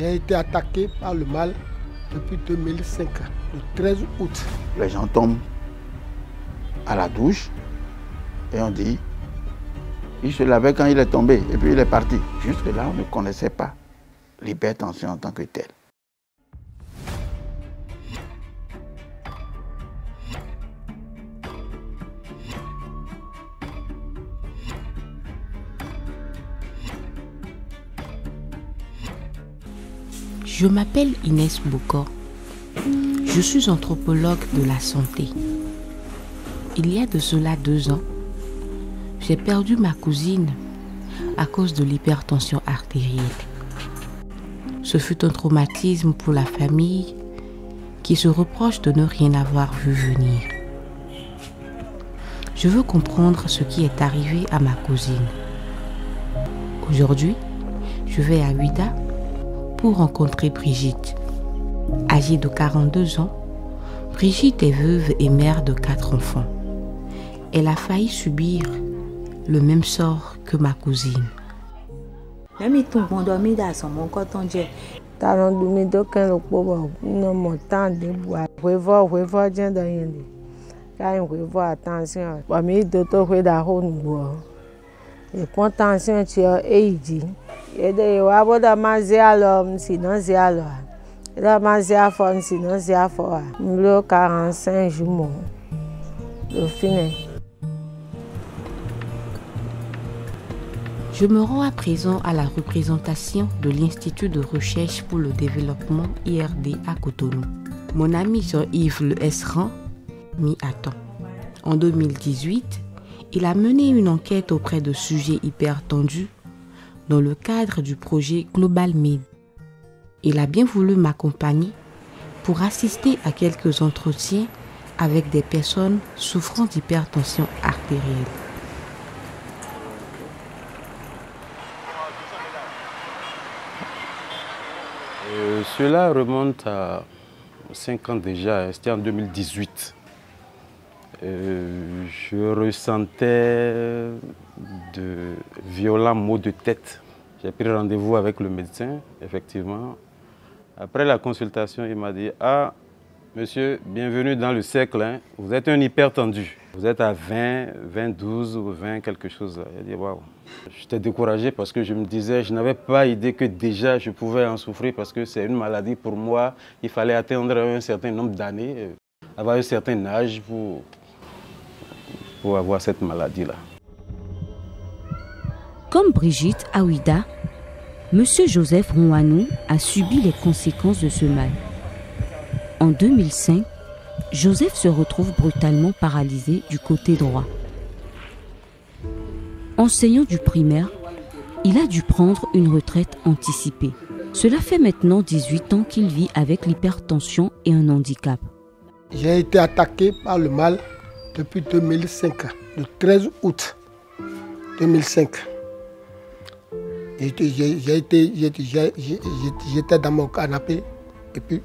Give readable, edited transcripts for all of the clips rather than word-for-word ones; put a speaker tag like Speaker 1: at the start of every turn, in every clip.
Speaker 1: J'ai été attaqué par le mal depuis 2005, le 13 août.
Speaker 2: Les gens tombent à la douche et on dit, il se lavait quand il est tombé et puis il est parti. Jusque-là, on ne connaissait pas l'hypertension en tant que telle.
Speaker 3: Je m'appelle Inès Bokor. Je suis anthropologue de la santé. Il y a de cela 2 ans, j'ai perdu ma cousine à cause de l'hypertension artérielle. Ce fut un traumatisme pour la famille qui se reproche de ne rien avoir vu venir. Je veux comprendre ce qui est arrivé à ma cousine. Aujourd'hui, je vais à Ouidah pour rencontrer Brigitte. Âgée de 42 ans, Brigitte est veuve et mère de 4 enfants. Elle a failli subir le même sort que ma cousine. Je me rends à présent à la représentation de l'Institut de recherche pour le développement IRD à Cotonou. Mon ami Jean-Yves Le Esran m'y attend. En 2018, il a mené une enquête auprès de sujets hypertendus dans le cadre du projet Global Med. Il a bien voulu m'accompagner pour assister à quelques entretiens avec des personnes souffrant d'hypertension artérielle.
Speaker 4: Cela remonte à 5 ans déjà, c'était en 2018. Je ressentais de violents maux de tête. J'ai pris rendez-vous avec le médecin, effectivement. Après la consultation, il m'a dit « Ah, monsieur, bienvenue dans le cercle, hein. Vous êtes un hypertendu. Vous êtes à 20, 12 ou 20 quelque chose. » Il a dit « Waouh ». J'étais découragé parce que je me disais, je n'avais pas idée que déjà je pouvais en souffrir parce que c'est une maladie pour moi. Il fallait atteindre un certain nombre d'années, avoir un certain âge pour avoir cette maladie-là.
Speaker 5: Comme Brigitte à Ouidah, M. Joseph Rouanou a subi les conséquences de ce mal. En 2005, Joseph se retrouve brutalement paralysé du côté droit. Enseignant du primaire, il a dû prendre une retraite anticipée. Cela fait maintenant 18 ans qu'il vit avec l'hypertension et un handicap.
Speaker 1: J'ai été attaqué par le mal depuis 2005, le 13 août 2005. J'étais dans mon canapé et puis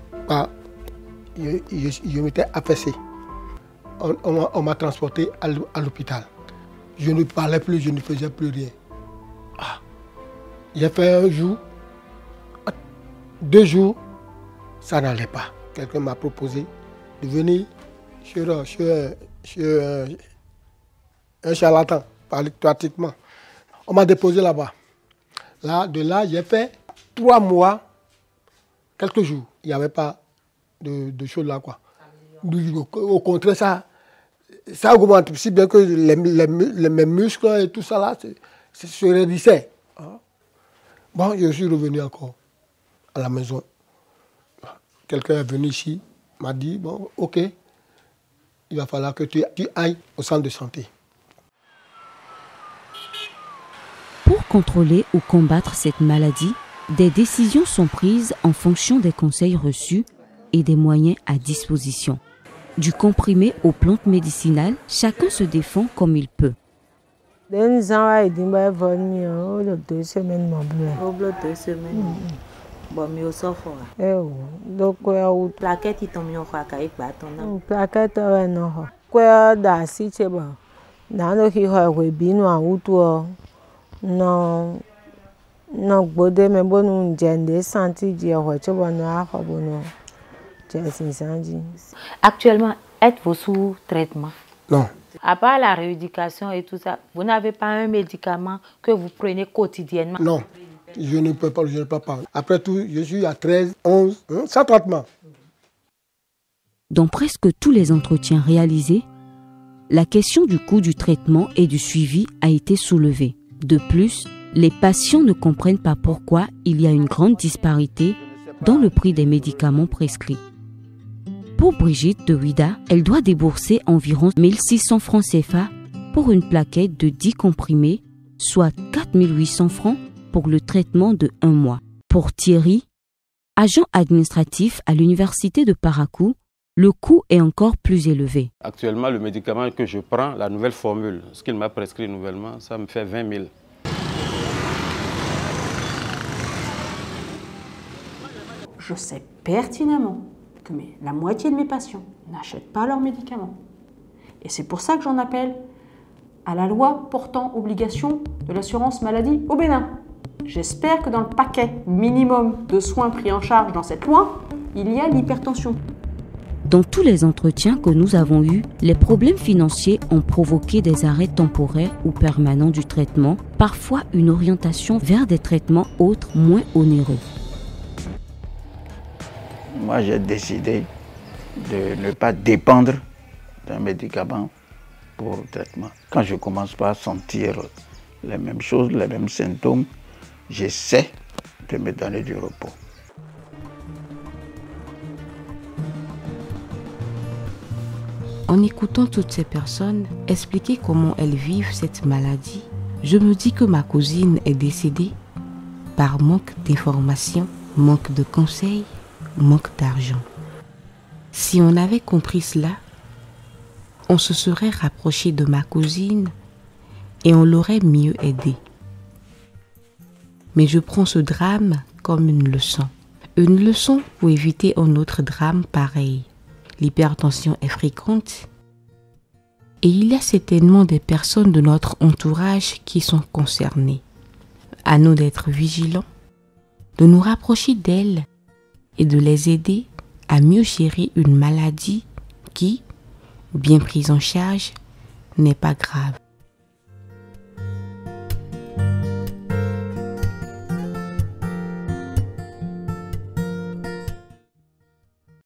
Speaker 1: je m'étais affaissé. On m'a transporté à l'hôpital. Je ne parlais plus, je ne faisais plus rien. J'ai fait 1 jour, 2 jours, ça n'allait pas. Quelqu'un m'a proposé de venir sur un charlatan, pratiquement. On m'a déposé là-bas. De là, j'ai fait 3 mois, quelques jours. Il n'y avait pas de choses là, quoi. Au contraire, ça augmente, si bien que mes muscles et tout ça là, se raidissaient. Bon, je suis revenu encore à la maison. Quelqu'un est venu ici, m'a dit, bon, ok, il va falloir que tu ailles au centre de santé.
Speaker 5: Pour contrôler ou combattre cette maladie, des décisions sont prises en fonction des conseils reçus et des moyens à disposition. Du comprimé aux plantes médicinales, chacun se défend comme il peut.
Speaker 6: Actuellement, êtes-vous sous traitement?
Speaker 1: Non.
Speaker 6: À part la rééducation et tout ça, vous n'avez pas un médicament que vous prenez quotidiennement?
Speaker 1: Non, je ne peux pas, je ne peux pas. Après tout, je suis à 13, 11, sans traitement.
Speaker 5: Dans presque tous les entretiens réalisés, la question du coût du traitement et du suivi a été soulevée. De plus, les patients ne comprennent pas pourquoi il y a une grande disparité dans le prix des médicaments prescrits. Pour Brigitte de Ouida, elle doit débourser environ 1600 francs CFA pour une plaquette de 10 comprimés, soit 4800 francs pour le traitement de 1 mois. Pour Thierry, agent administratif à l'université de Parakou, le coût est encore plus élevé.
Speaker 4: Actuellement, le médicament que je prends, la nouvelle formule, ce qu'il m'a prescrit nouvellement, ça me fait 20 000.
Speaker 7: Je sais pertinemment que la moitié de mes patients n'achètent pas leurs médicaments. Et c'est pour ça que j'en appelle à la loi portant obligation de l'assurance maladie au Bénin. J'espère que dans le paquet minimum de soins pris en charge dans cette loi, il y a l'hypertension.
Speaker 5: Dans tous les entretiens que nous avons eus, les problèmes financiers ont provoqué des arrêts temporaires ou permanents du traitement, parfois une orientation vers des traitements autres moins onéreux.
Speaker 2: Moi, j'ai décidé de ne pas dépendre d'un médicament pour le traitement. Quand je commence pas à sentir les mêmes choses, les mêmes symptômes, j'essaie de me donner du repos.
Speaker 3: En écoutant toutes ces personnes expliquer comment elles vivent cette maladie, je me dis que ma cousine est décédée par manque d'informations, manque de conseils, manque d'argent. Si on avait compris cela, on se serait rapproché de ma cousine et on l'aurait mieux aidée. Mais je prends ce drame comme une leçon pour éviter un autre drame pareil. L'hypertension est fréquente et il y a certainement des personnes de notre entourage qui sont concernées. À nous d'être vigilants, de nous rapprocher d'elles et de les aider à mieux gérer une maladie qui, bien prise en charge, n'est pas grave.